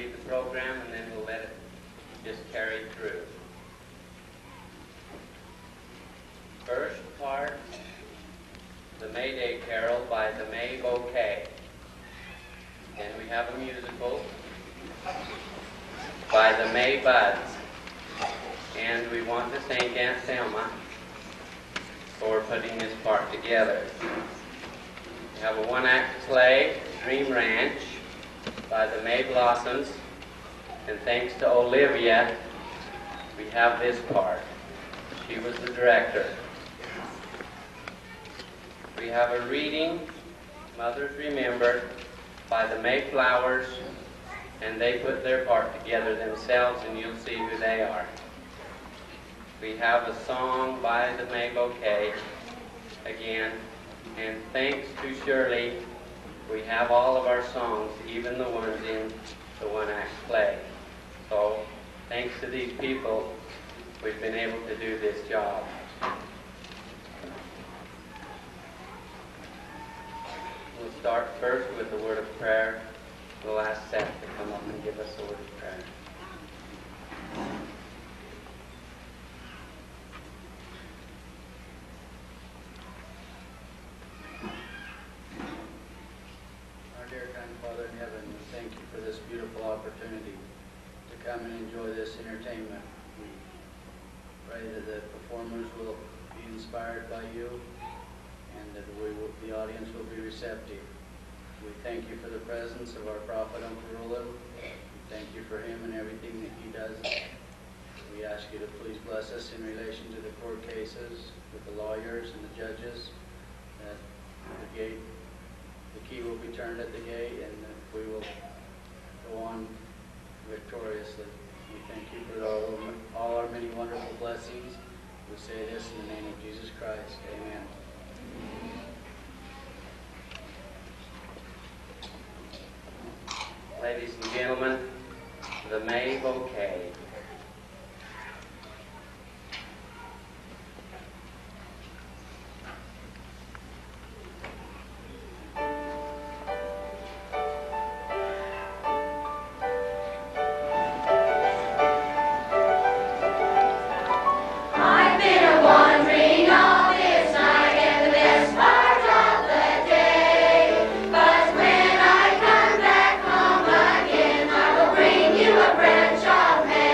read the program, and then we'll let it just carry through. First part, the May Day Carol by the May Bouquet. Then we have a musical by the May Buds. And we want to thank Aunt Thelma for putting this part together. We have a one-act play, Dream Ranch, by the May Blossoms. And thanks to Olivia, we have this part. She was the director. We have a reading, Mothers Remember, by the Mayflowers, and they put their part together themselves, and you'll see who they are. We have a song by the May Bouquet, again, and thanks to Shirley, we have all of our songs, even the ones in the one-act play. So, thanks to these people, we've been able to do this job. We'll start first with the word of prayer. We'll ask Seth to come up and give us a word of prayer. Our dear kind Father in heaven, we thank you for this beautiful opportunity to come and enjoy this entertainment. We pray that the performers will be inspired by you, and that the audience will be receptive. We thank you for the presence of our prophet, Uncle Roland. We thank you for him and everything that he does. We ask you to please bless us in relation to the court cases, with the lawyers and the judges, that the key will be turned at the gate, and that we will go on victoriously. We thank you for all our many wonderful blessings. We say this in the name of Jesus Christ. Amen. Ladies and gentlemen, the May Bouquet. Branch of May.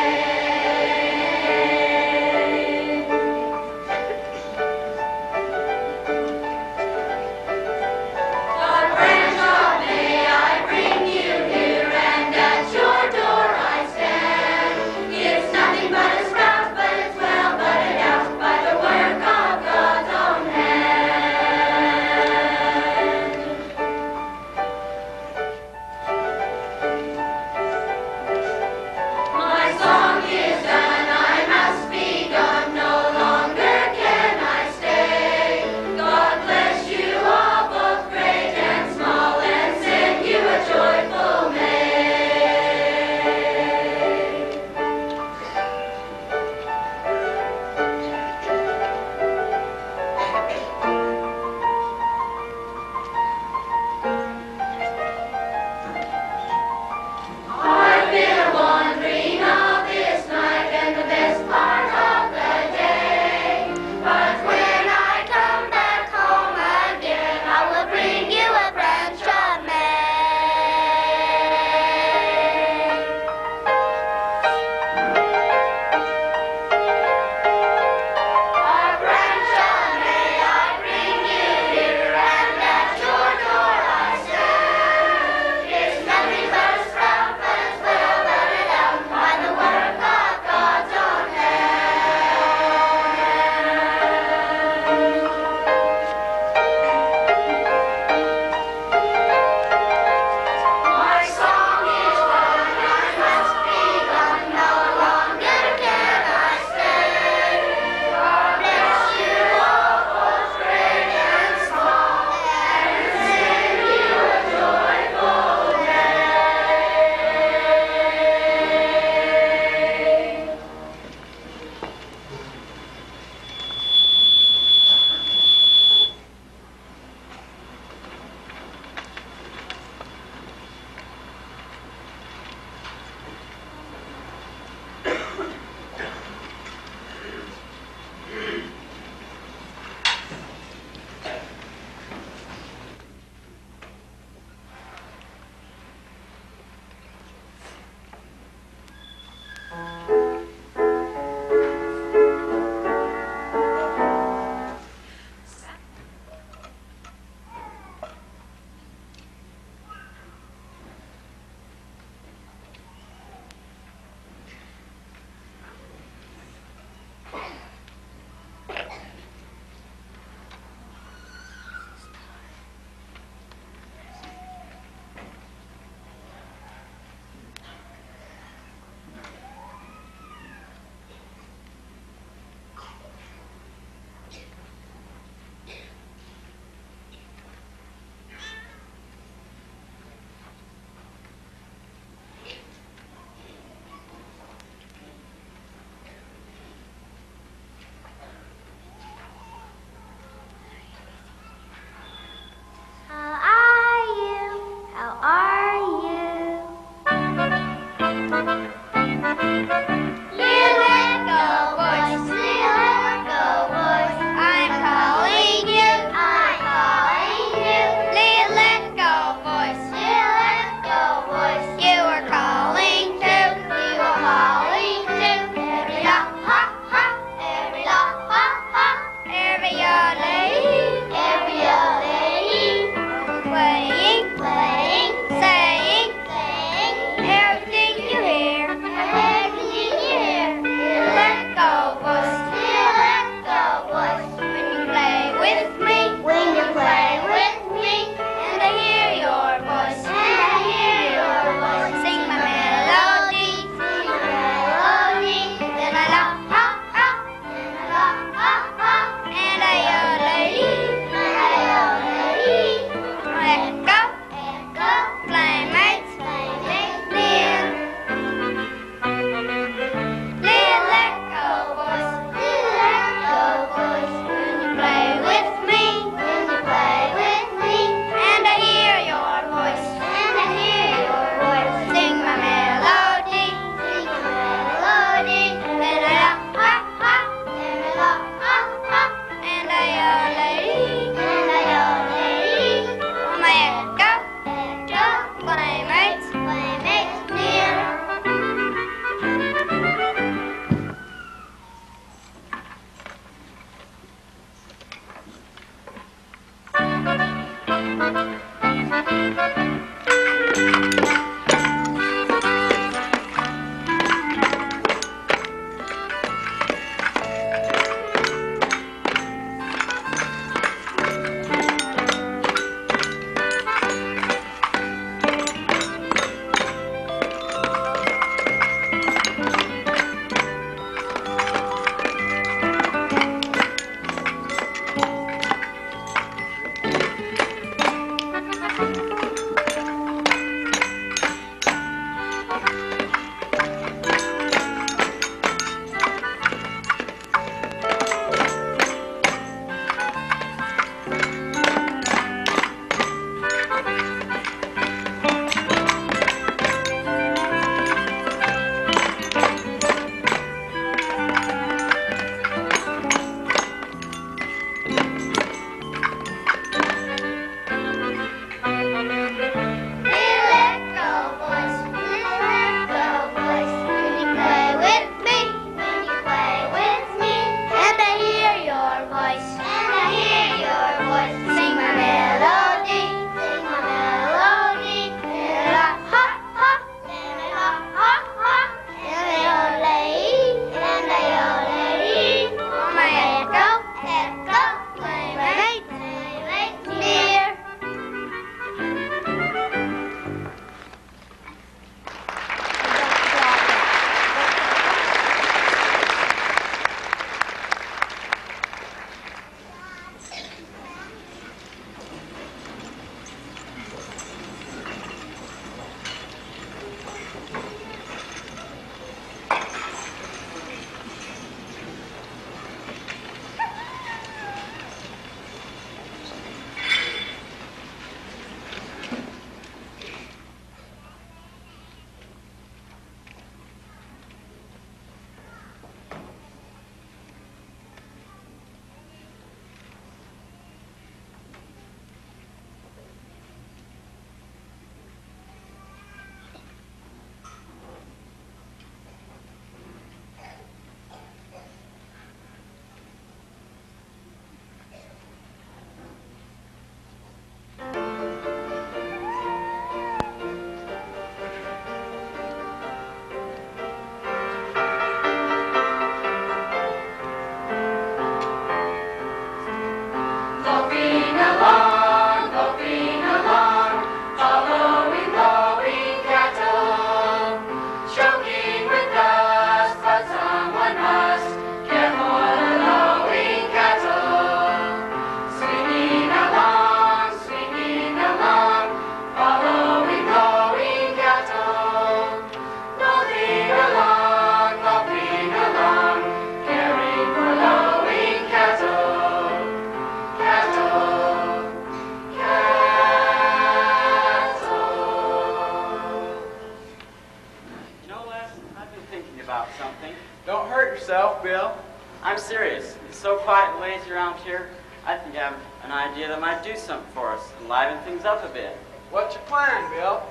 something. Don't hurt yourself, Bill. I'm serious. It's so quiet and lazy around here. I think I have an idea that might do something for us, and liven things up a bit. What's your plan, Bill?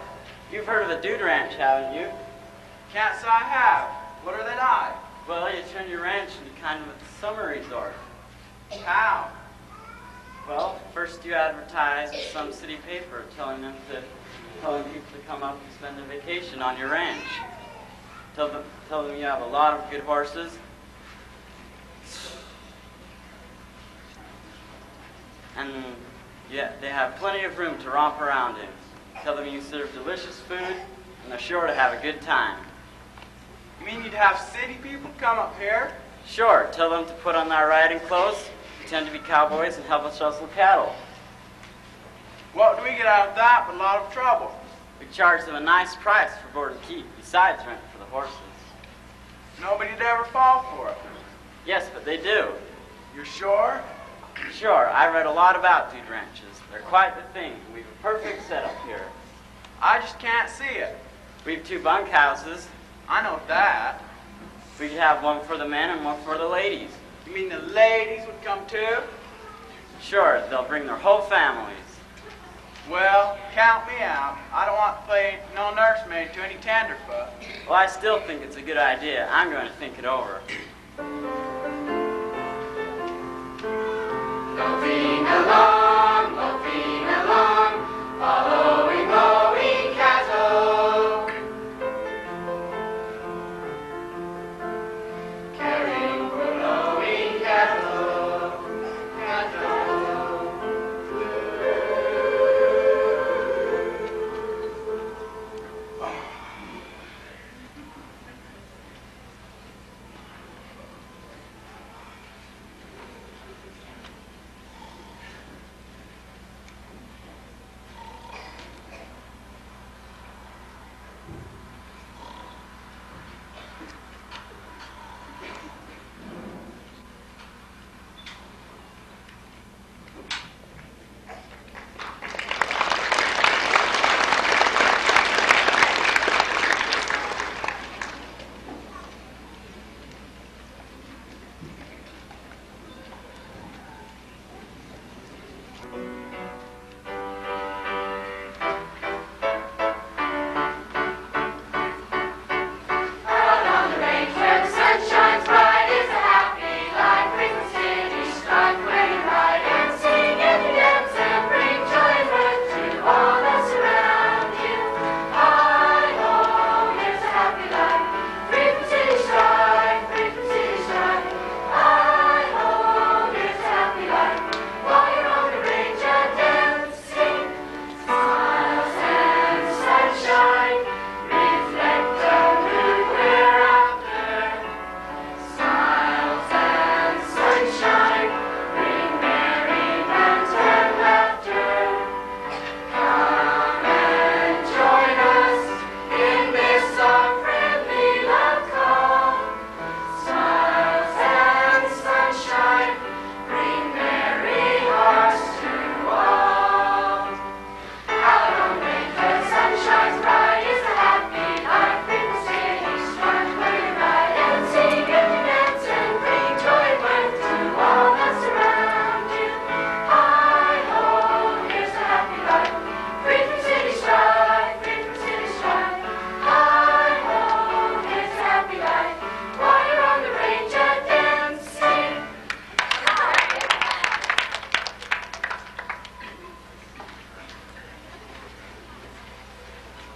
You've heard of the Dude Ranch, haven't you? Can't say I have. What are they like? Well, you turn your ranch into kind of a summer resort. How? Well, first you advertise in some city paper telling people to come up and spend a vacation on your ranch. Tell them you have a lot of good horses. And they have plenty of room to romp around in. Tell them you serve delicious food, and they're sure to have a good time. You mean you'd have city people come up here? Sure, tell them to put on their riding clothes, pretend to be cowboys, and help us rustle cattle. What do we get out of that but a lot of trouble? We charge them a nice price for board and keep, besides rent for the horses. Nobody'd ever fall for it. Yes, but they do. You're sure? Sure, I read a lot about dude ranches. They're quite the thing. We've a perfect setup here. I just can't see it. We've 2 bunkhouses. I know that. We could have one for the men and one for the ladies. You mean the ladies would come too? Sure, they'll bring their whole families. Well, count me out. I don't want to play no nursemaid to any tenderfoot. Well, I still think it's a good idea. I'm going to think it over. Loafing along, following lowing cattle, caring for lowing cattle,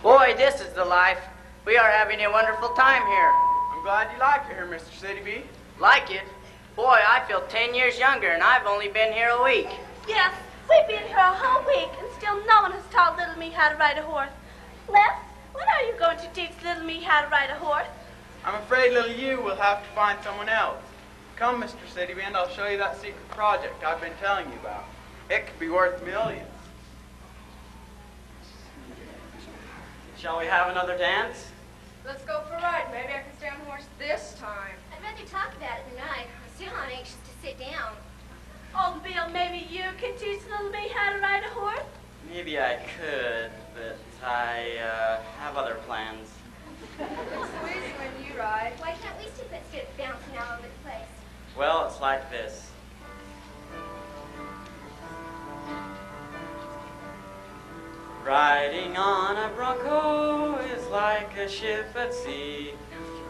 Boy, this is the life. We are having a wonderful time here. I'm glad you like it here, Mr. City Bee. Like it? Boy, I feel 10 years younger, and I've only been here a week. Yes, we've been here a whole week, and still no one has taught little me how to ride a horse. Les, when are you going to teach little me how to ride a horse? I'm afraid little you will have to find someone else. Come, Mr. City Bee, and I'll show you that secret project I've been telling you about. It could be worth millions. Shall we have another dance? Let's go for a ride. Maybe I can stay on the horse this time. I'd rather talk about it than ride. I'm still not anxious to sit down. Oh, Bill, maybe you can teach little me how to ride a horse? Maybe I could, but I have other plans. It's so easy when you ride. Why can't we sit Well, it's like this. Riding on a bronco is like a ship at sea.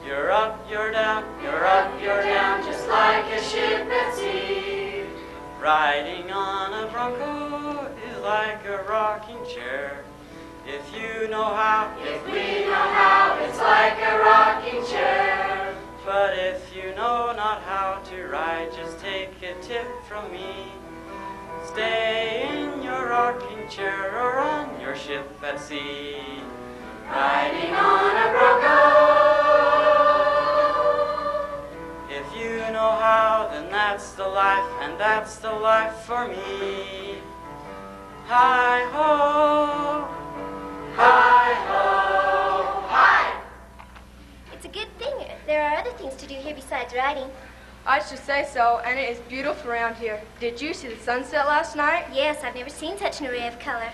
You're up, you're down, you're up, you're down, just like a ship at sea. Riding on a bronco is like a rocking chair. If you know how, If we know how, it's like a rocking chair. but if you know not how to ride, just take a tip from me. Stay in your rocking chair or on your ship at sea. Riding on a bronco. If you know how, then that's the life, and that's the life for me. Hi-ho, Hi-ho, hi! It's a good thing. There are other things to do here besides riding. I should say so, and it is beautiful around here. Did you see the sunset last night? Yes, I've never seen such an array of color.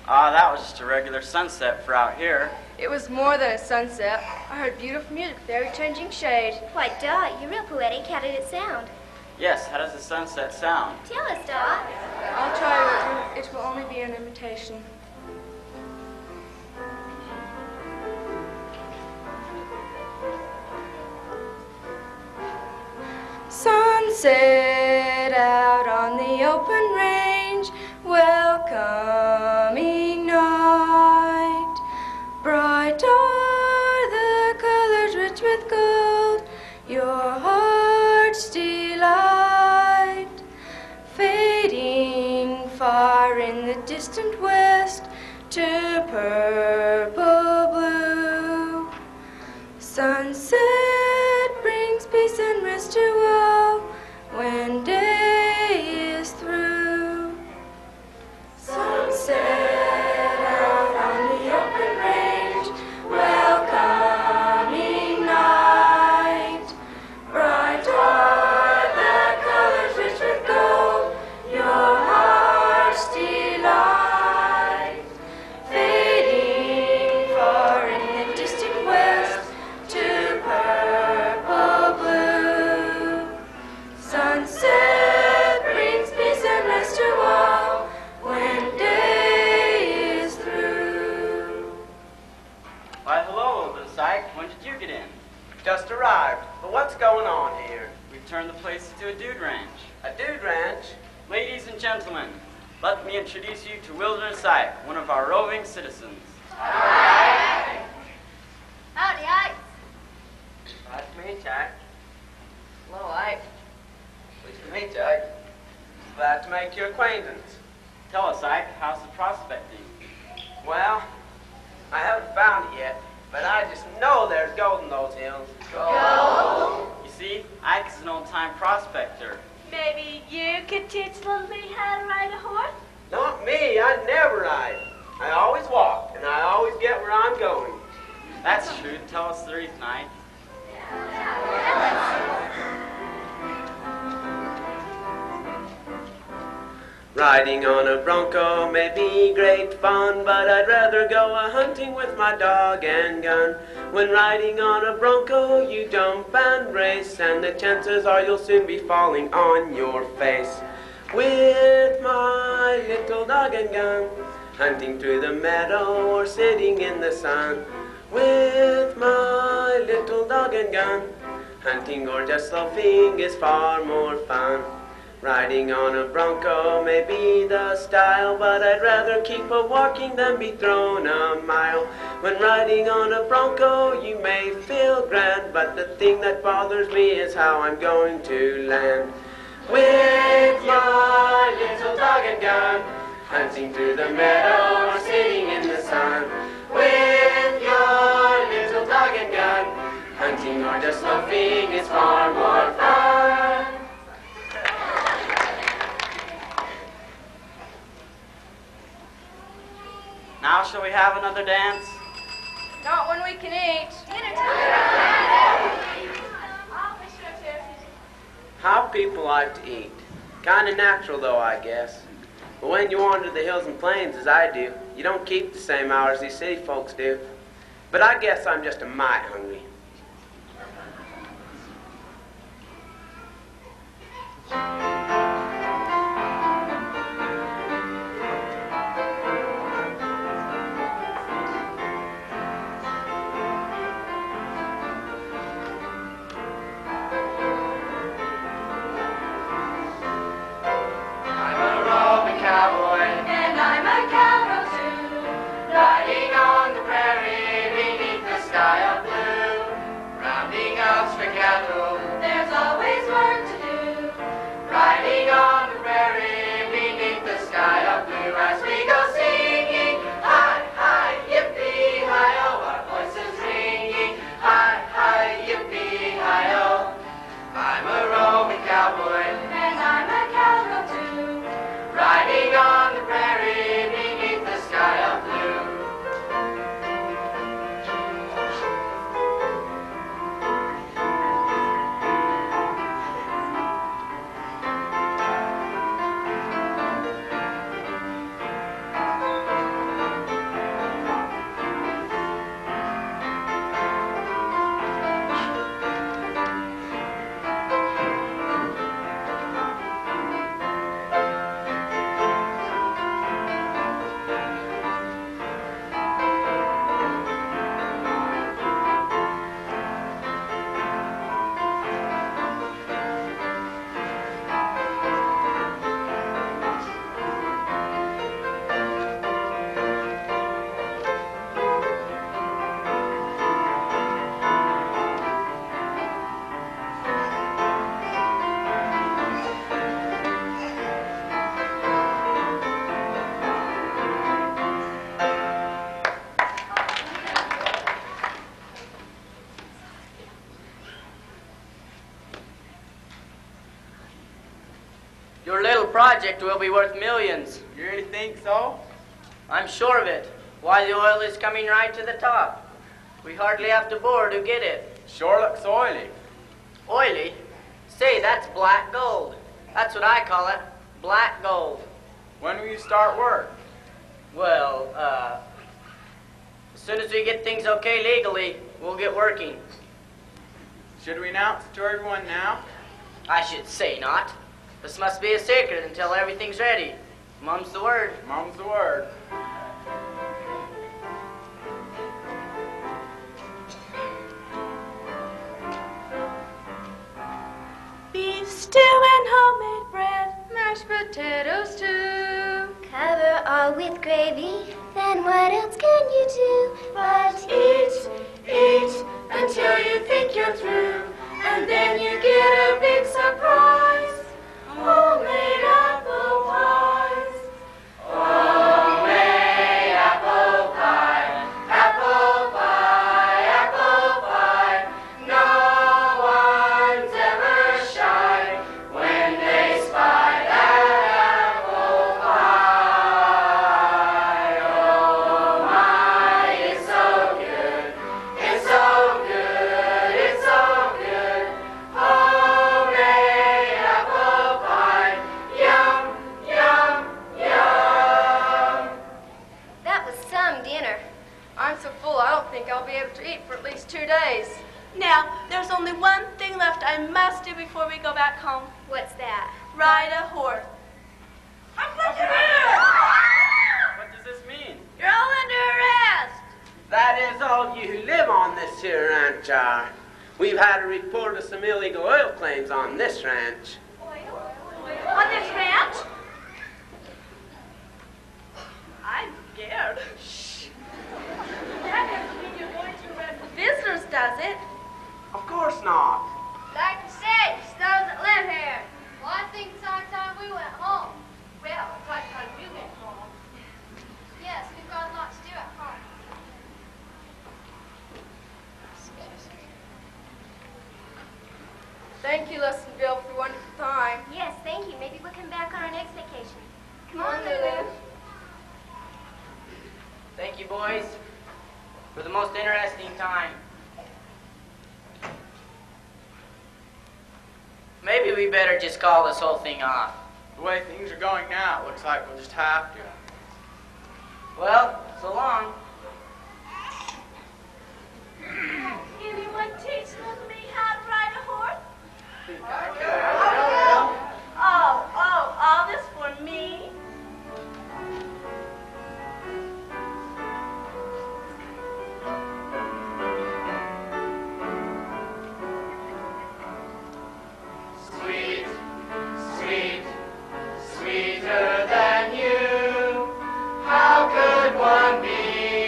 that was just a regular sunset for out here. It was more than a sunset. I heard beautiful music with every changing shade. Why, Dot, you're real poetic. How did it sound? Yes, how does the sunset sound? Tell us, Dot. I'll try to. It will only be an imitation. Sunset out on the open range, welcoming night. Bright are the colors rich with gold, your heart's delight. Fading far in the distant west to purple blue. Sunset brings peace and rest to all when day is through. Sunset out on the open range, welcoming night. Bright are the colors rich with gold, your heart's delight. Fading far in the distant west to purple blue. Sunset brings peace and rest to all when day is through. Why, hello, little Syke. When did you get in? Just arrived. But what's going on here? We've turned the place into a dude ranch. A dude ranch? Ladies and gentlemen, let me introduce you to Wilderness Syke, one of our roving citizens. Howdy, Ike. Nice to meet you, Ike. Hello, Ike. Pleased to meet you, Ike. Glad to make your acquaintance. Tell us, Ike, how's the prospecting? Well, I haven't found it yet, but I just know there's gold in those hills. You see, Ike is an old-time prospector. Maybe you could teach little me how to ride a horse? Not me, I never ride. I always walk, and I always get where I'm going. That's true. Tell us the reason, Ike. Riding on a bronco may be great fun, but I'd rather go a-hunting with my dog and gun. When riding on a bronco, you jump and race, and the chances are you'll soon be falling on your face. With my little dog and gun, hunting through the meadow or sitting in the sun. With my little dog and gun, hunting or just loafing is far more fun. Riding on a bronco may be the style, but I'd rather keep a-walking than be thrown a mile. When riding on a bronco, you may feel grand, but the thing that bothers me is how I'm going to land. With my little dog and gun, hunting through the meadow or sitting in the sun. With your little dog and gun, hunting or just loafing is far more fun. Now shall we have another dance? Not when we can eat. I'll be sure to. How people like to eat. Kinda natural though, I guess. But when you wander the hills and plains as I do, you don't keep the same hours these city folks do. But I guess I'm just a mite hungry. Your little project will be worth millions. You really think so? I'm sure of it. Why, the oil is coming right to the top. We hardly have to bore to get it. Sure looks oily. Oily? Say, that's black gold. That's what I call it, black gold. When will you start work? Well, as soon as we get things okay legally, we'll get working. Should we announce it to everyone now? I should say not. This must be a secret until everything's ready. Mum's the word. Mum's the word. Beef stew and homemade bread. Mashed potatoes too. Cover all with gravy, then what else can you do? But eat until you think you're through, and then you get a big surprise. Homemade apple pies. Homemade apple pie. Apple pie, apple pie. No one's ever shy when they spy that apple pie. Oh my, it's so good. It's so good. It's so good. Homemade apple pie. Yum, yum, yum. That was some dinner. I'm so full I don't think I'll be able to eat for at least 2 days. Now, there's only one thing left I must do before we go back home. What's that? Ride a horse. What does this mean? You're all under arrest. That is all you who live on this here ranch are. We've had a report of some illegal oil claims on this ranch. On this ranch? I'm scared. That doesn't mean you're going to arrest the visitors, does it? Of course not. Like you said, she doesn't live here. Well, I think it's high time we went home. Well, it's high time we went home. Yes, we've got a lot to do at home. Thank you, Lessonville, for a wonderful time. Yes, thank you. Maybe we'll come back on our next vacation. Come Come on, on, Lulu. Lulu. Thank you, boys, for the most interesting time. Maybe we better just call this whole thing off. The way things are going now, it looks like we'll just have to. Well, so long. Anyone teach little me how to ride a horse? All this for me? Sweet, sweet, sweeter than you. How could one be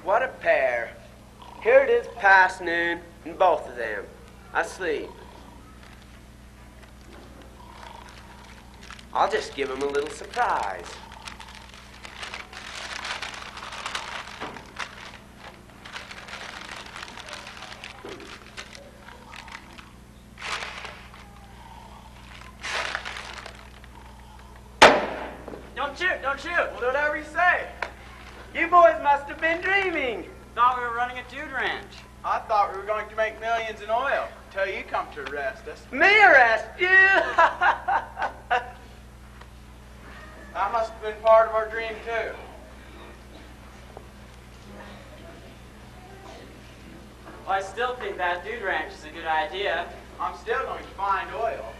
What a pair. Here it is past noon, and both of them asleep. I'll just give them a little surprise. Don't shoot, don't shoot. Well, whatever you say. You boys must have been dreaming. Thought we were running a dude ranch. I thought we were going to make millions in oil until you come to arrest us. Me arrest you? That must have been part of our dream, too. Well, I still think that dude ranch is a good idea. I'm still going to find oil.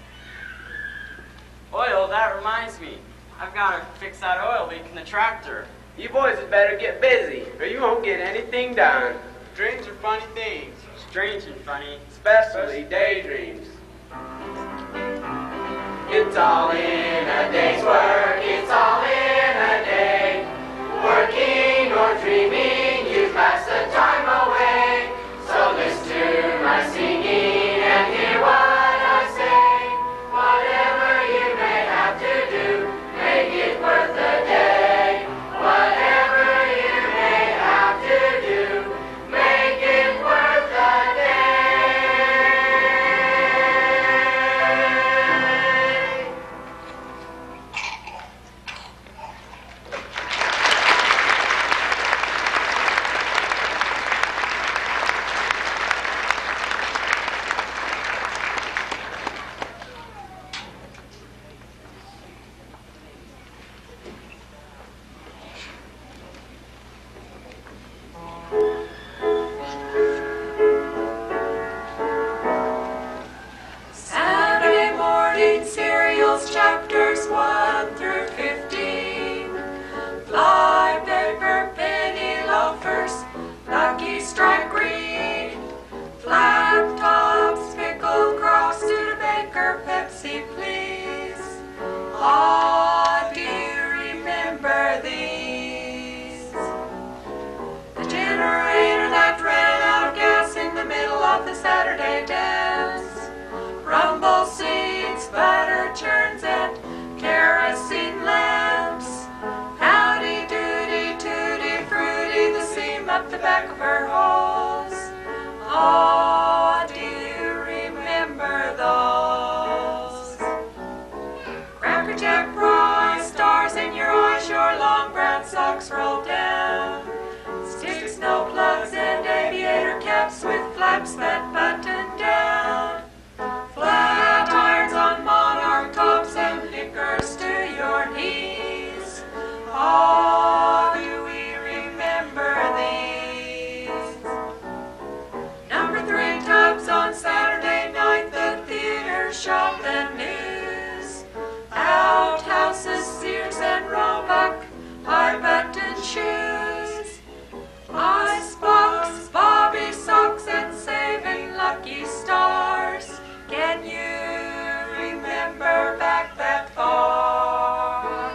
Oil, that reminds me. I've got to fix that oil leak in the tractor. You boys had better get busy, or you won't get anything done. Dreams are funny things. Strange and funny. Especially daydreams. It's all in a day's work, it's all in a day. Working or dreaming, you pass the time away. So listen to my singing and hear what I say. Whatever you may have to do, make it worth the day. Whatever you may have to do, make it worth the day. Saturday morning serials, chapters 1 through 15. Fly paper, penny loafers, lucky strike green. Flat tops, pickle cross, Studebaker, Pepsi, please. Ah, do you remember these? The generator that ran out of gas in the middle of the Saturday dance. Rumble seats, butter churns, and kerosene lamps. Howdy doody, tooty fruity, the seam up the back of her hose. Oh, do you remember those? Cracker Jack fries, stars in your eyes, your long brown socks rolled down. Stick snow plugs and aviator caps with flaps that button down. Flat irons on monarch tops and knickers to your knees. Oh, do we remember these? Number 3 tubs on Saturday night, the theater, shop, and news. Outhouses, Sears and Roebuck, high-button shoes. Icebox, Bobby socks, and saving lucky stars. Can you remember back that far?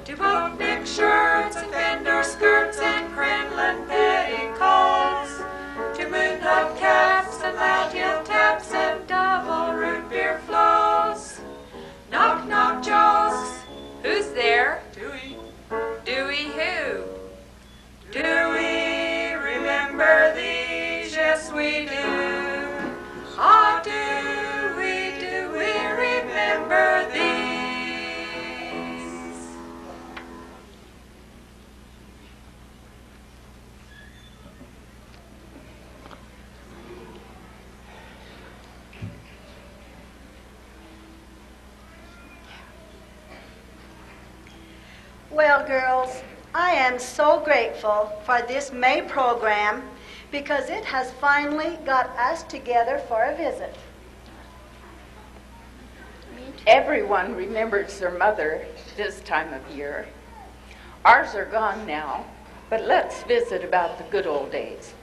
To bootneck shirts and fender skirts and crinoline petticoats. To moon hub caps and loud heel taps and double root beer floats. Knock knock jokes. Who's there? Dewey. Dewey who? Do we remember these? Yes, we do. Ah, do we remember these? Well, girls, I am so grateful for this May program because it has finally got us together for a visit. Everyone remembers their mother this time of year. Ours are gone now, but let's visit about the good old days.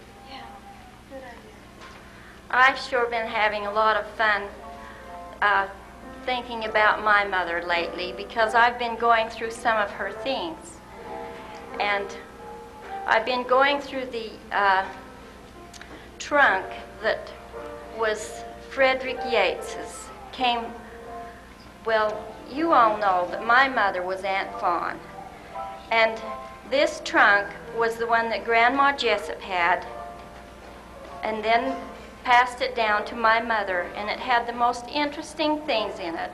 I've sure been having a lot of fun thinking about my mother lately because I've been going through some of her things. And I've been going through the trunk that was Frederick Yates's. Well, you all know that my mother was Aunt Fawn. And this trunk was the one that Grandma Jessup had, and then passed it down to my mother, and it had the most interesting things in it.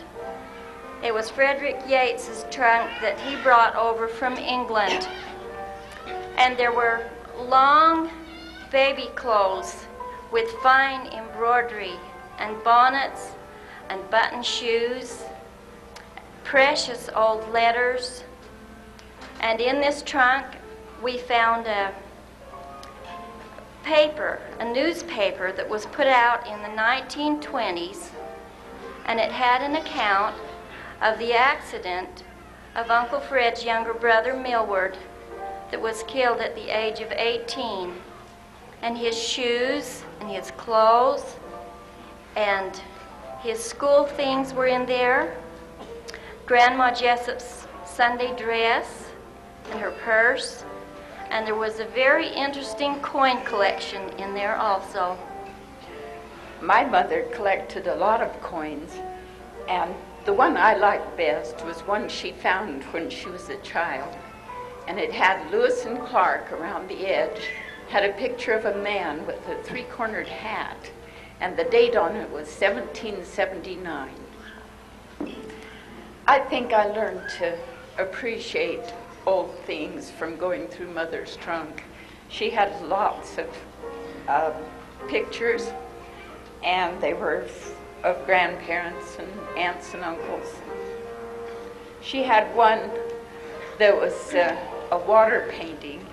It was Frederick Yates's trunk that he brought over from England. And there were long baby clothes with fine embroidery and bonnets and button shoes, precious old letters. And in this trunk, we found a newspaper that was put out in the 1920s, and it had an account of the accident of Uncle Fred's younger brother, Millward, that was killed at the age of 18. And his shoes and his clothes and his school things were in there. Grandma Jessup's Sunday dress and her purse. And there was a very interesting coin collection in there also. My mother collected a lot of coins, and the one I liked best was one she found when she was a child. And it had Lewis and Clark around the edge, had a picture of a man with a three-cornered hat, and the date on it was 1779. I think I learned to appreciate old things from going through Mother's trunk. She had lots of pictures, and they were of grandparents and aunts and uncles. She had one that was a water painting,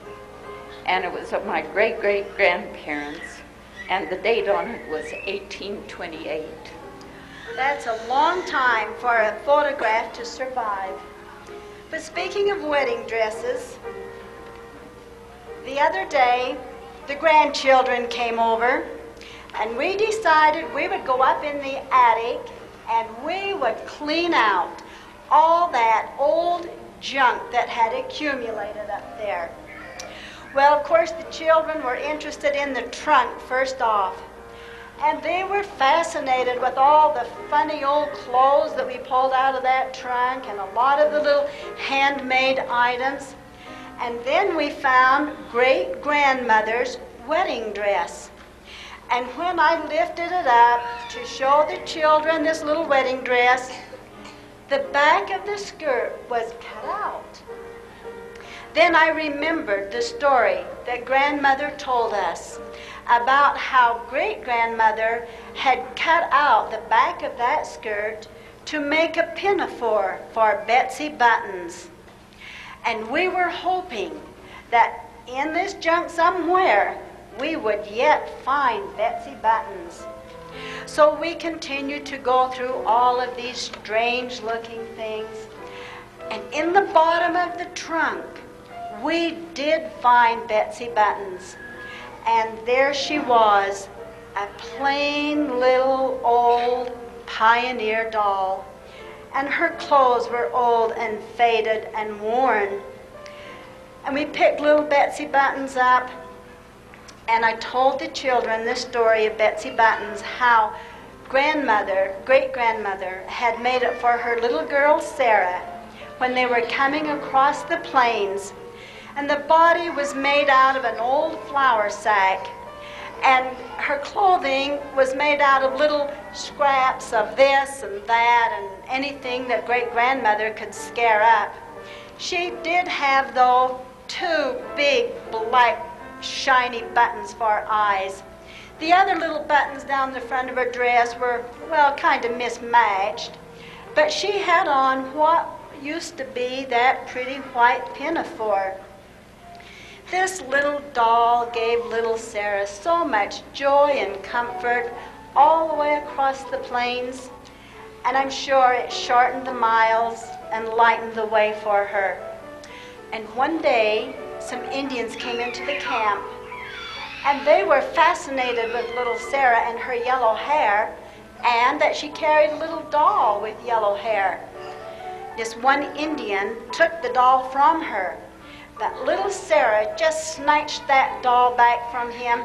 and it was of my great-great-grandparents, and the date on it was 1828. That's a long time for a photograph to survive. But speaking of wedding dresses, the other day the grandchildren came over, and we decided we would go up in the attic and we would clean out all that old junk that had accumulated up there. Well, of course, the children were interested in the trunk first off, and they were fascinated with all the funny old clothes that we pulled out of that trunk and a lot of the little handmade items. And then we found great-grandmother's wedding dress. And when I lifted it up to show the children this little wedding dress, the back of the skirt was cut out. Then I remembered the story that Grandmother told us about how great-grandmother had cut out the back of that skirt to make a pinafore for Betsy Buttons. And we were hoping that in this junk somewhere we would yet find Betsy Buttons. So we continued to go through all of these strange-looking things. And in the bottom of the trunk, we did find Betsy Buttons. And there she was, a plain little old pioneer doll. And her clothes were old and faded and worn. And we picked little Betsy Buttons up, and I told the children the story of Betsy Buttons, how great-grandmother, had made it for her little girl Sarah when they were coming across the plains. And the body was made out of an old flour sack, and her clothing was made out of little scraps of this and that and anything that great-grandmother could scare up. She did have, though, 2 big black shiny buttons for eyes. The other little buttons down the front of her dress were, well, kind of mismatched, but she had on what used to be that pretty white pinafore. This little doll gave little Sarah so much joy and comfort all the way across the plains, and I'm sure it shortened the miles and lightened the way for her. And one day, some Indians came into the camp, and they were fascinated with little Sarah and her yellow hair, and that she carried a little doll with yellow hair. This one Indian took the doll from her, that little Sarah just snatched that doll back from him,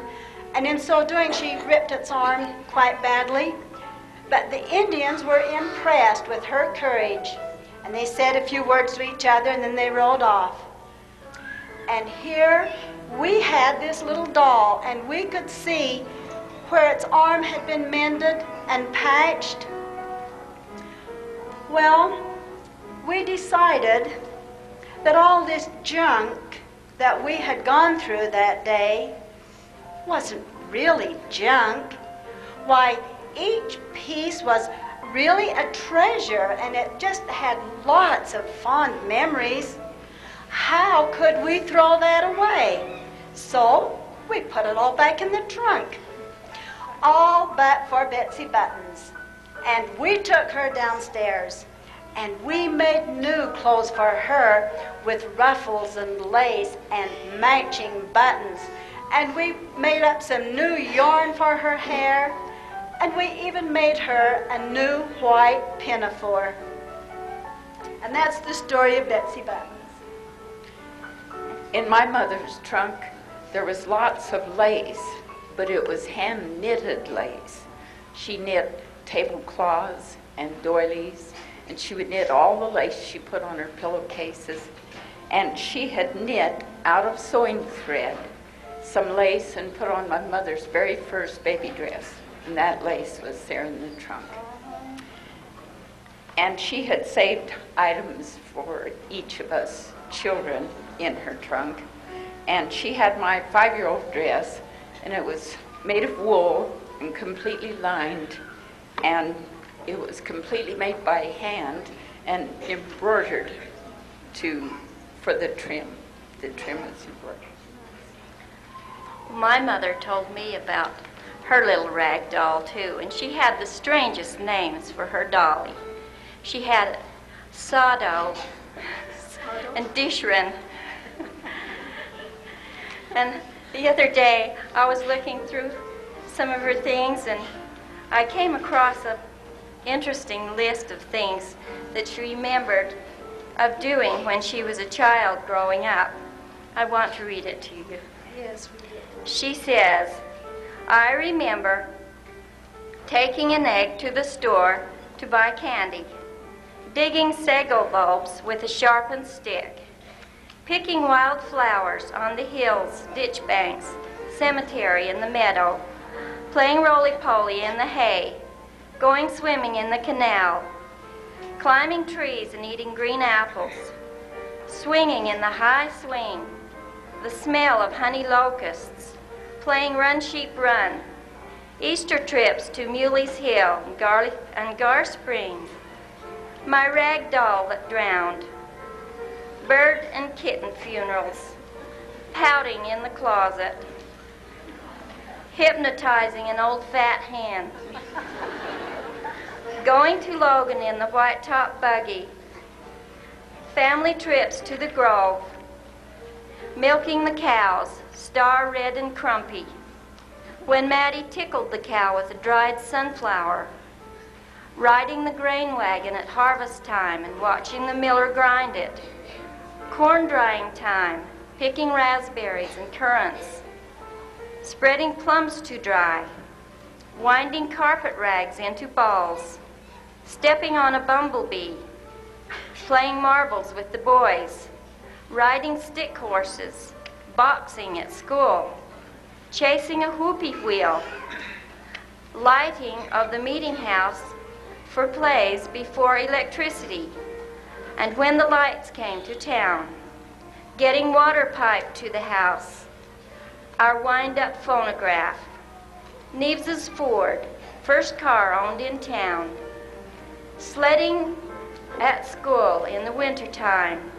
and in so doing she ripped its arm quite badly. But the Indians were impressed with her courage, and they said a few words to each other, and then they rode off. And here we had this little doll, and we could see where its arm had been mended and patched. Well, we decided that all this junk that we had gone through that day wasn't really junk. Why, each piece was really a treasure, and it just had lots of fond memories. How could we throw that away? So we put it all back in the trunk, all but for Betsy Buttons. And we took her downstairs, and we made new clothes for her with ruffles and lace and matching buttons. And we made up some new yarn for her hair, and we even made her a new white pinafore. And that's the story of Betsy Buttons. In my mother's trunk, there was lots of lace, but it was hand-knitted lace. She knit tablecloths and doilies, and she would knit all the lace she put on her pillowcases. And she had knit out of sewing thread some lace and put on my mother's very first baby dress, and that lace was there in the trunk. And she had saved items for each of us children in her trunk. And she had my 5-year-old dress, and it was made of wool and completely lined, and it was completely made by hand and embroidered for the trim. The trim was embroidered. My mother told me about her little rag doll, too, and she had the strangest names for her dolly. She had Sado and Dishran. And the other day, I was looking through some of her things, and I came across an interesting list of things that she remembered of doing when she was a child growing up. I want to read it to you. Yes, we did. She says, I remember taking an egg to the store to buy candy, digging sago bulbs with a sharpened stick, picking wild flowers on the hills, ditch banks, cemetery in the meadow, playing roly-poly in the hay, going swimming in the canal, climbing trees and eating green apples, swinging in the high swing, the smell of honey locusts, playing Run Sheep Run, Easter trips to Muley's Hill and Gar Springs, my rag doll that drowned, bird and kitten funerals, pouting in the closet, hypnotizing an old fat hen, going to Logan in the white top buggy, family trips to the Grove, milking the cows, star red and crumpy, when Maddie tickled the cow with a dried sunflower, riding the grain wagon at harvest time and watching the miller grind it, corn drying time, picking raspberries and currants, spreading plums to dry, winding carpet rags into balls, stepping on a bumblebee, playing marbles with the boys, riding stick horses, boxing at school, chasing a whoopee wheel, lighting of the meeting house for plays before electricity, and when the lights came to town, getting water piped to the house, our wind-up phonograph, Neves's Ford, first car owned in town, sledding at school in the wintertime,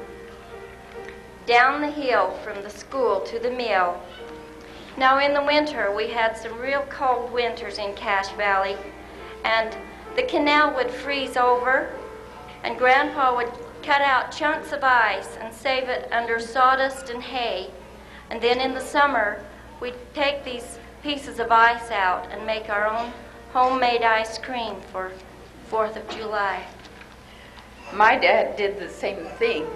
down the hill from the school to the mill. Now in the winter we had some real cold winters in Cache Valley, and the canal would freeze over, and Grandpa would cut out chunks of ice and save it under sawdust and hay, and then in the summer we'd take these pieces of ice out and make our own homemade ice cream for 4th of July. My dad did the same thing,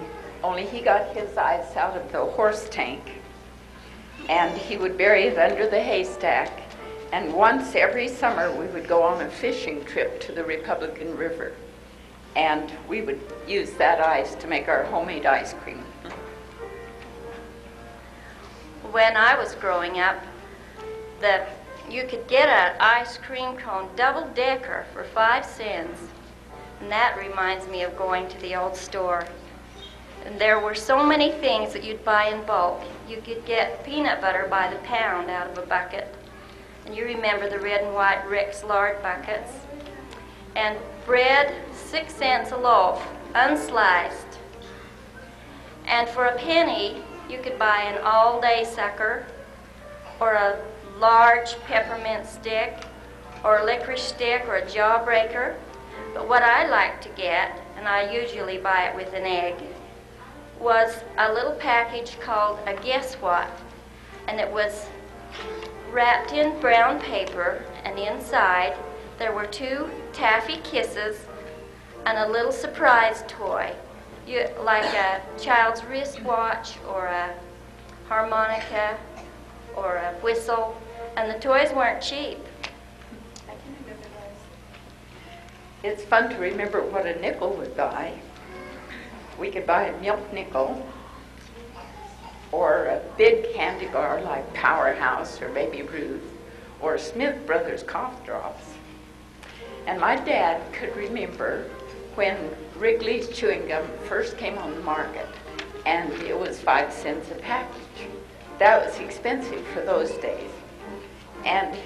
only he got his ice out of the horse tank, and he would bury it under the haystack. And once every summer, we would go on a fishing trip to the Republican River, and we would use that ice to make our homemade ice cream. When I was growing up, you could get an ice cream cone double-decker for 5 cents. And that reminds me of going to the old store. And there were so many things that you'd buy in bulk. You could get peanut butter by the pound out of a bucket. And you remember the red and white Rick's lard buckets. And bread, 6 cents a loaf, unsliced. And for a penny, you could buy an all-day sucker, or a large peppermint stick, or a licorice stick, or a jawbreaker. But what I like to get, and I usually buy it with an egg, was a little package called a Guess What. And it was wrapped in brown paper, and inside there were 2 taffy kisses and a little surprise toy, like a child's wristwatch or a harmonica or a whistle, and the toys weren't cheap. It's fun to remember what a nickel would buy. We could buy a milk nickel or a big candy bar like Powerhouse or Baby Ruth or Smith Brothers cough drops. And my dad could remember when Wrigley's chewing gum first came on the market, and it was 5 cents a package. That was expensive for those days. And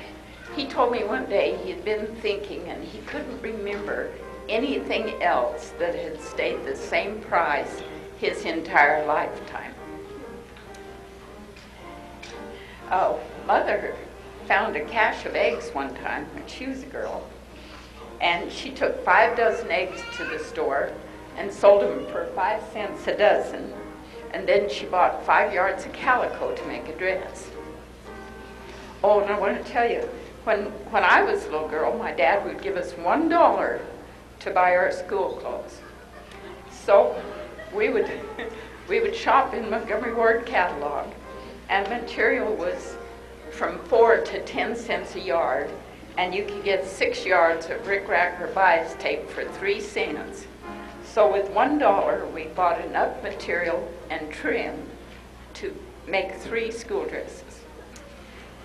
he told me one day he had been thinking and he couldn't remember anything else that had stayed the same price his entire lifetime. Oh, Mother found a cache of eggs one time when she was a girl, and she took 5 dozen eggs to the store and sold them for 5 cents a dozen, and then she bought 5 yards of calico to make a dress. Oh, and I want to tell you, when I was a little girl, my dad would give us $1 to buy our school clothes. So we would shop in Montgomery Ward catalog, and material was from 4 to 10 cents a yard, and you could get 6 yards of rickrack or bias tape for 3 cents. So with $1, we bought enough material and trim to make 3 school dresses.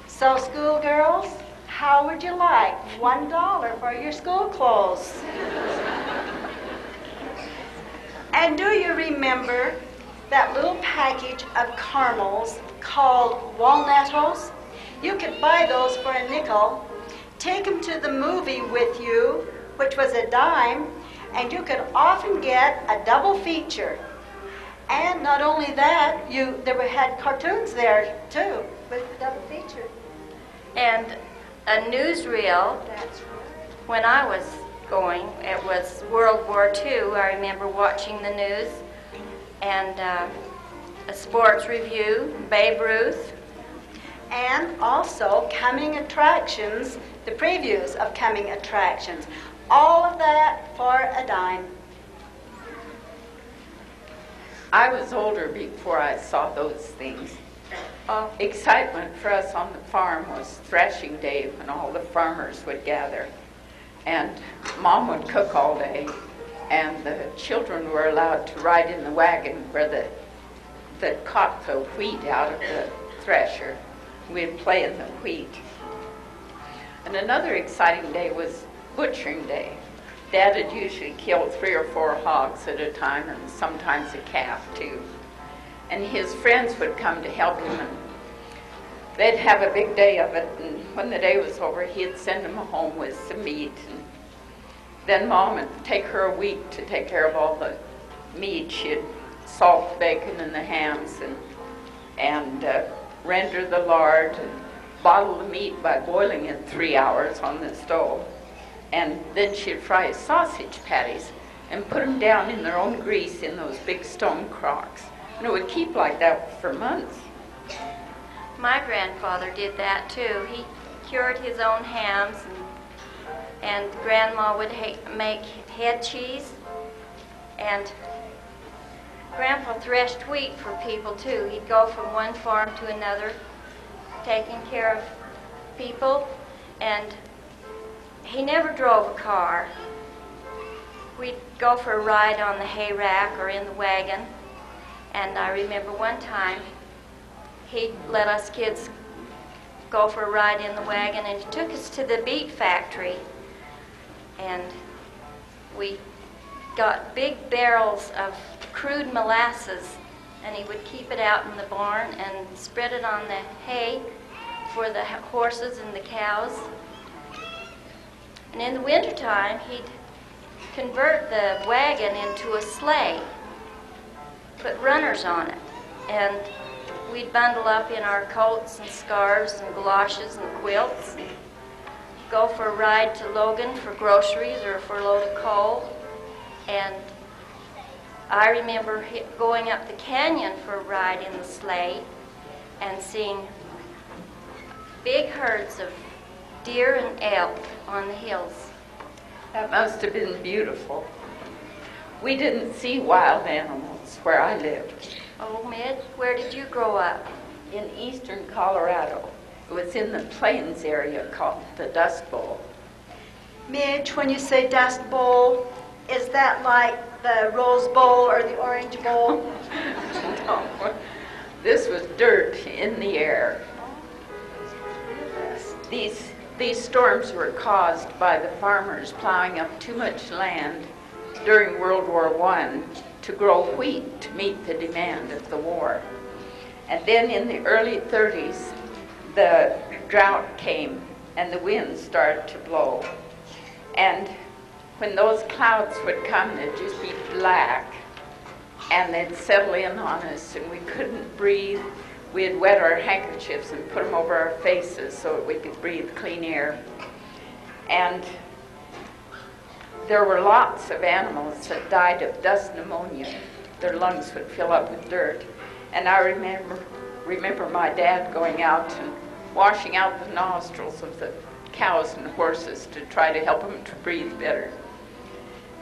So, schoolgirls, how would you like $1 for your school clothes? And do you remember that little package of caramels called Walnuttos? You could buy those for a nickel, take them to the movie with you, which was a dime, and you could often get a double feature. And not only that, had cartoons there too, with the double feature. And a newsreel, when I was going, it was World War II. I remember watching the news, and a sports review, Babe Ruth. And also coming attractions, the previews of coming attractions. All of that for a dime. I was older before I saw those things. Excitement for us on the farm was threshing day when all the farmers would gather. And Mom would cook all day, and the children were allowed to ride in the wagon where that caught the wheat out of the thresher. We'd play in the wheat. And another exciting day was butchering day. Dad would usually kill 3 or 4 hogs at a time, and sometimes a calf too. And his friends would come to help him, and they'd have a big day of it, and when the day was over, he'd send them home with some meat. And then Mom would take her a week to take care of all the meat. She'd salt the bacon and the hams, and render the lard, and bottle the meat by boiling it 3 hours on the stove. And then she'd fry sausage patties and put them down in their own grease in those big stone crocks. And it would keep like that for months. My grandfather did that too. He cured his own hams, and Grandma would make head cheese. And Grandpa threshed wheat for people too. He'd go from one farm to another, taking care of people, and he never drove a car. We'd go for a ride on the hay rack or in the wagon, and I remember one time he let us kids go for a ride in the wagon, and he took us to the beet factory, and we got big barrels of crude molasses, and he would keep it out in the barn and spread it on the hay for the horses and the cows. And in the wintertime, he'd convert the wagon into a sleigh, put runners on it, and we'd bundle up in our coats and scarves and galoshes and quilts, and go for a ride to Logan for groceries or for a load of coal. And I remember going up the canyon for a ride in the sleigh and seeing big herds of deer and elk on the hills. That must have been beautiful. We didn't see wild animals where I lived. Oh, Midge, where did you grow up? In eastern Colorado. It was in the plains area called the Dust Bowl. Midge, when you say Dust Bowl, is that like the Rose Bowl or the Orange Bowl? No. This was dirt in the air. These storms were caused by the farmers plowing up too much land during World War I to grow wheat to meet the demand of the war. And then in the early 30s, the drought came and the winds started to blow. And when those clouds would come, they'd just be black, and they'd settle in on us, and we couldn't breathe. We'd wet our handkerchiefs and put them over our faces so that we could breathe clean air. And there were lots of animals that died of dust pneumonia. Their lungs would fill up with dirt. And I remember my dad going out and washing out the nostrils of the cows and horses to try to help them to breathe better.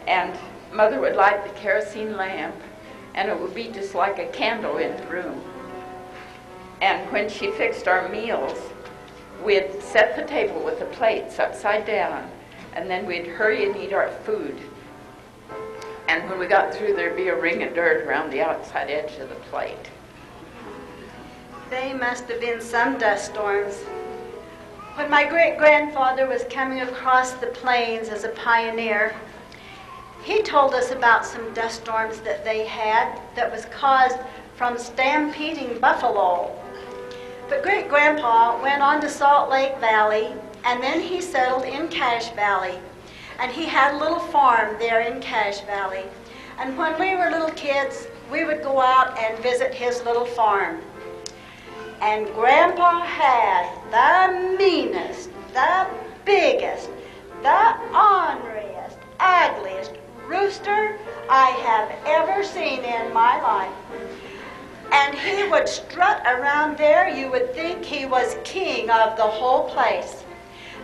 And Mother would light the kerosene lamp, and it would be just like a candle in the room. And when she fixed our meals, we'd set the table with the plates upside down, and then we'd hurry and eat our food. And when we got through, there'd be a ring of dirt around the outside edge of the plate. They must have been some dust storms. When my great-grandfather was coming across the plains as a pioneer, he told us about some dust storms that they had that was caused from stampeding buffalo. But great-grandpa went on to Salt Lake Valley, and then he settled in Cache Valley. And he had a little farm there in Cache Valley. And when we were little kids, we would go out and visit his little farm. And Grandpa had the meanest, the biggest, the orneriest, ugliest rooster I have ever seen in my life. And he would strut around there. You would think he was king of the whole place.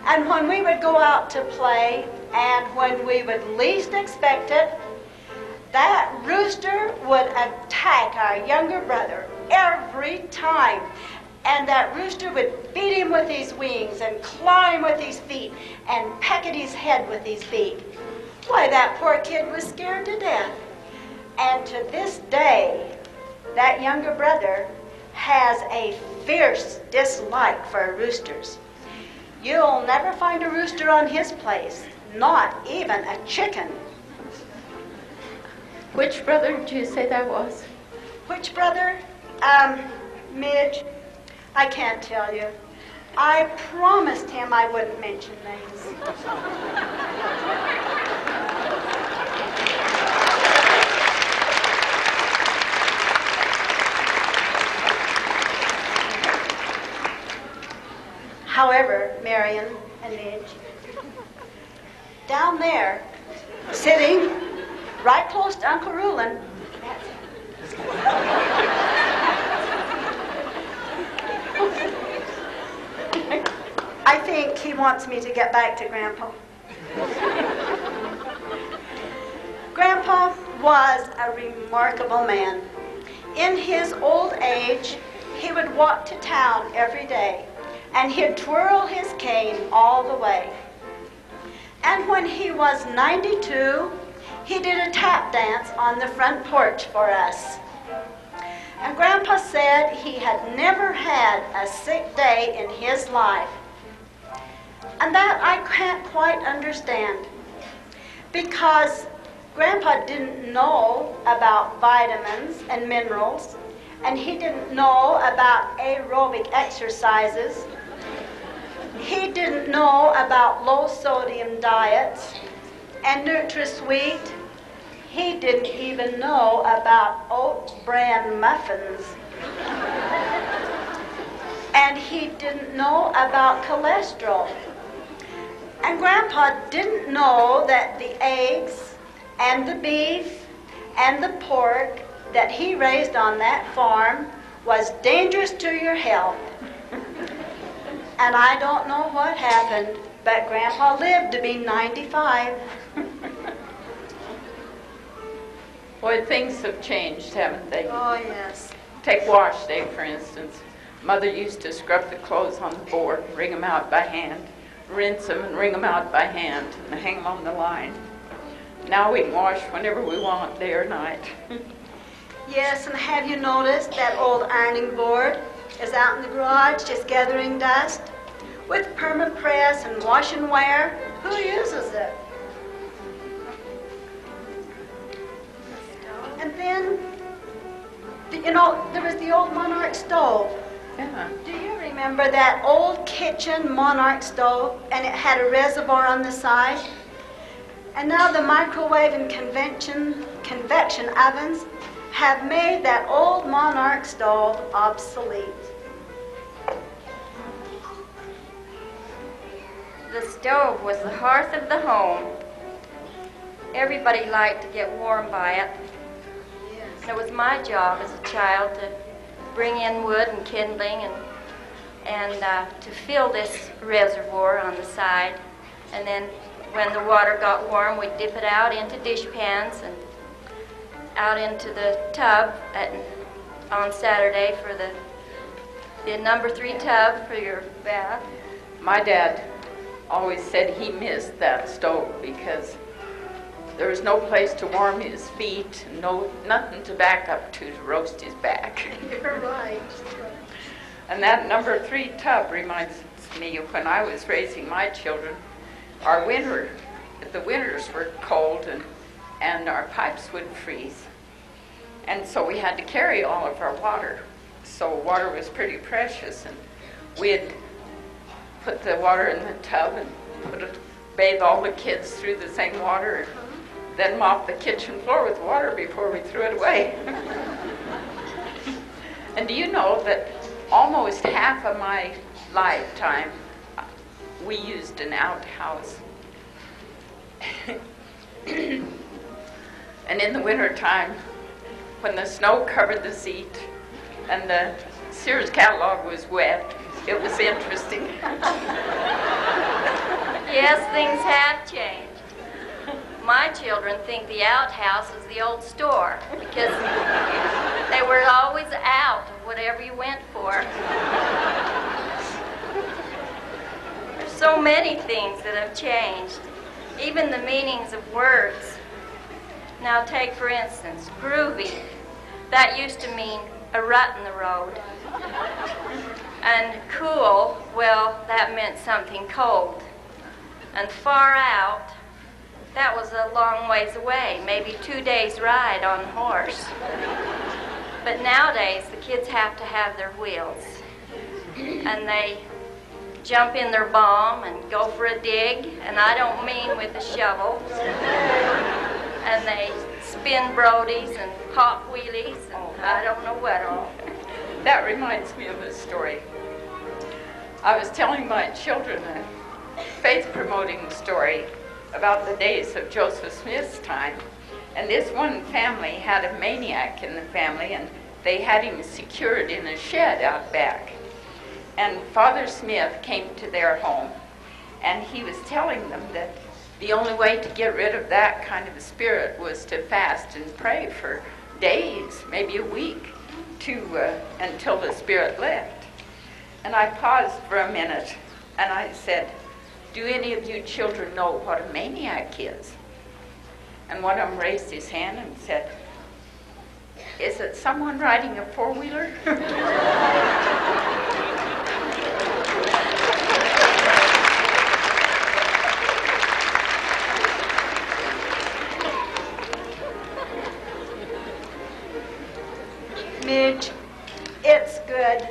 And when we would go out to play, and when we would least expect it, that rooster would attack our younger brother every time. And that rooster would beat him with his wings and claw him with his feet and peck at his head with his beak. Why, that poor kid was scared to death. And to this day, that younger brother has a fierce dislike for roosters. You'll never find a rooster on his place, not even a chicken. Which brother did you say that was? Which brother? Midge, I can't tell you. I promised him I wouldn't mention names. However, Marion and Midge, down there, sitting right close to Uncle Rulon, I think he wants me to get back to Grandpa. Grandpa, was a remarkable man. In his old age, he would walk to town every day, and he'd twirl his cane all the way. And when he was 92, he did a tap dance on the front porch for us. And Grandpa said he had never had a sick day in his life. And that I can't quite understand, because Grandpa didn't know about vitamins and minerals, and he didn't know about aerobic exercises. He didn't know about low-sodium diets and NutraSweet. He didn't even know about oat bran muffins. And he didn't know about cholesterol. And Grandpa didn't know that the eggs and the beef and the pork that he raised on that farm was dangerous to your health. And I don't know what happened, but Grandpa lived to be 95. Boy, things have changed, haven't they? Oh, yes. Take wash day, for instance. Mother used to scrub the clothes on the board, wring them out by hand, rinse them and wring them out by hand, and hang them on the line. Now we can wash whenever we want, day or night. Yes, and have you noticed that old ironing board is out in the garage just gathering dust? With permapress and wash and wear, who uses it? And then, you know, there was the old Monarch stove. Yeah. Do you remember that old kitchen Monarch stove, and it had a reservoir on the side? And now the microwave and convection ovens have made that old Monarch stove obsolete. The stove was the hearth of the home. Everybody liked to get warm by it. And it was my job as a child to bring in wood and kindling and to fill this reservoir on the side. And then when the water got warm, we'd dip it out into dish pans and out into the tub on Saturday for the number 3 tub for your bath. My dad always said he missed that stove because there was no place to warm his feet, nothing to back up to roast his back. You're right. And that number 3 tub reminds me of when I was raising my children. The winters were cold and our pipes would freeze. And so we had to carry all of our water. So water was pretty precious, and we'd put the water in the tub and bathe all the kids through the same water, then mop the kitchen floor with water before we threw it away. And do you know that almost half of my lifetime we used an outhouse? And in the wintertime, when the snow covered the seat and the Sears catalog was wet, it was interesting. Yes, things have changed. My children think the outhouse is the old store because they were always out of whatever you went for. There's so many things that have changed, even the meanings of words. Now take, for instance, groovy. That used to mean a rut in the road. And cool, well, that meant something cold. And far out, that was a long ways away, maybe 2 days' ride on a horse. But nowadays, the kids have to have their wheels. And they jump in their bomb and go for a dig, and I don't mean with a shovel. And they spin brodies and pop wheelies, and I don't know what all. That reminds me of a story. I was telling my children a faith-promoting story about the days of Joseph Smith's time. And this one family had a maniac in the family, and they had him secured in a shed out back. And Father Smith came to their home, and he was telling them that the only way to get rid of that kind of a spirit was to fast and pray for days, maybe a week, until the spirit left. And I paused for a minute and I said, do any of you children know what a maniac is? And one of them raised his hand and said, is it someone riding a four-wheeler? Midge, it's good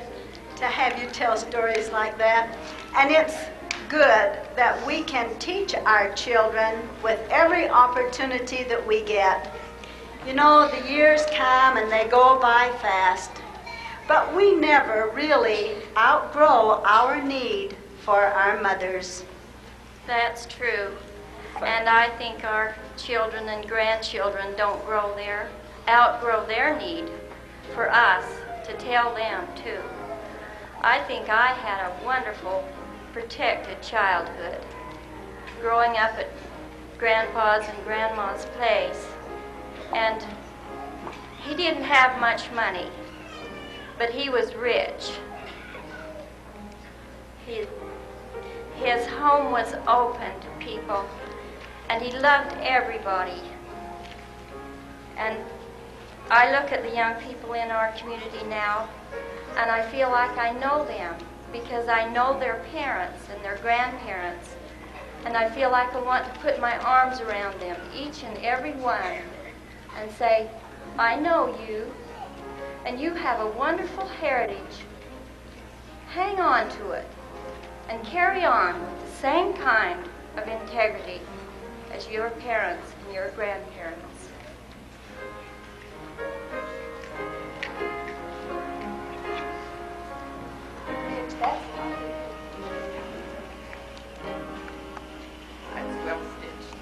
to have you tell stories like that. And it's good that we can teach our children with every opportunity that we get. You know, the years come and they go by fast, but we never really outgrow our need for our mothers. That's true. And I think our children and grandchildren don't outgrow their need for us to tell them too. I think I had a wonderful, protected childhood. Growing up at Grandpa's and Grandma's place, and he didn't have much money, but he was rich. His home was open to people, and he loved everybody. And I look at the young people in our community now, and I feel like I know them because I know their parents and their grandparents, and I feel like I want to put my arms around them, each and every one, and say, I know you, and you have a wonderful heritage. Hang on to it, and carry on with the same kind of integrity as your parents and your grandparents. That's well stitched.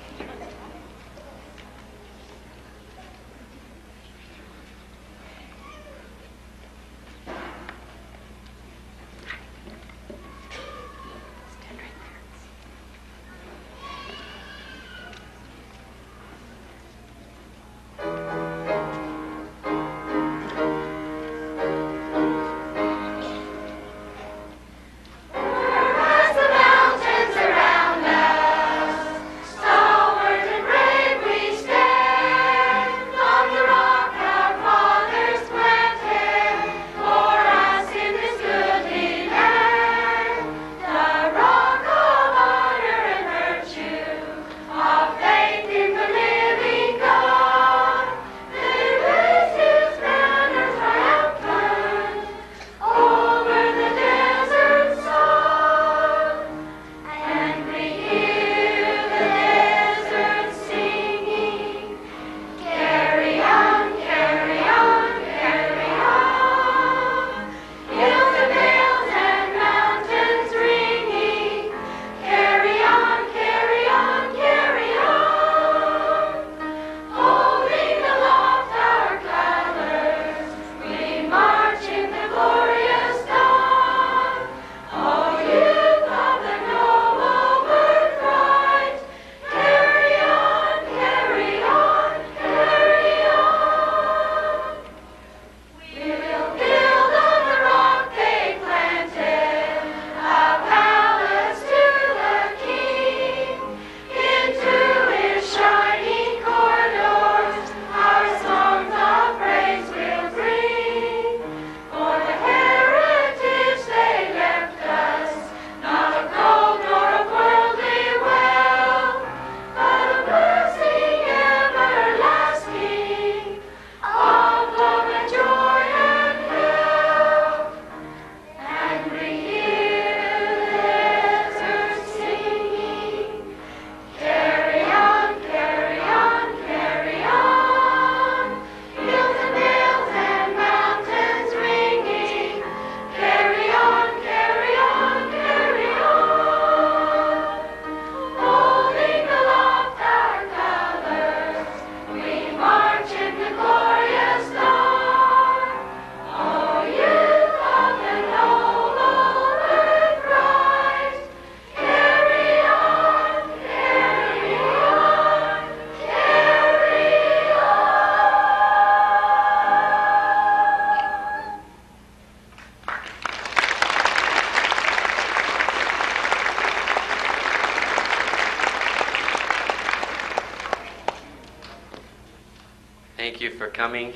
coming.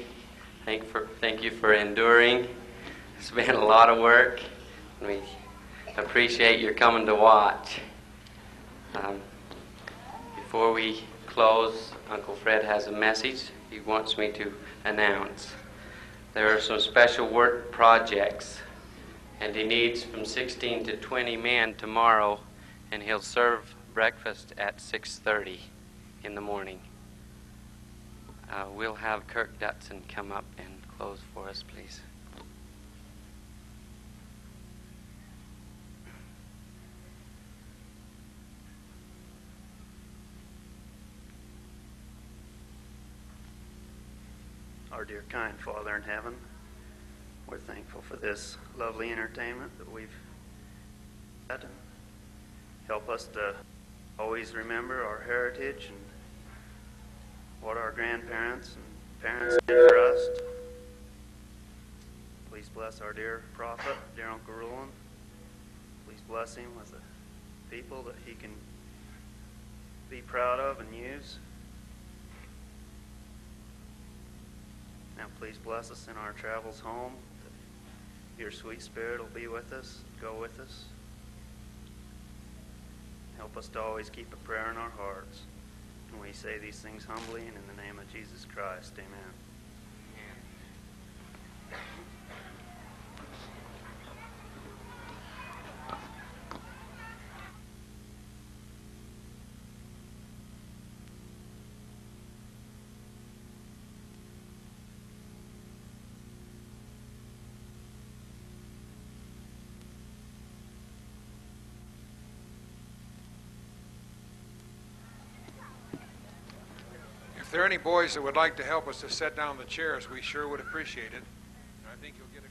Thank you for enduring. It's been a lot of work. We appreciate your coming to watch. Before we close, Uncle Fred has a message he wants me to announce. There are some special work projects, and he needs from 16 to 20 men tomorrow, and he'll serve breakfast at 6:30 in the morning. We'll have Kirk Dutson come up and close for us, please. Our dear kind Father in heaven, we're thankful for this lovely entertainment that we've had. Help us to always remember our heritage and what our grandparents and parents did for us. Please bless our dear prophet, dear Uncle Roland. Please bless him with the people that he can be proud of and use. Now please bless us in our travels home. Your sweet spirit will be with us, go with us. Help us to always keep a prayer in our hearts. And we say these things humbly and in the name of Jesus Christ. Amen. If there are any boys that would like to help us to set down the chairs, we sure would appreciate it. I think you'll get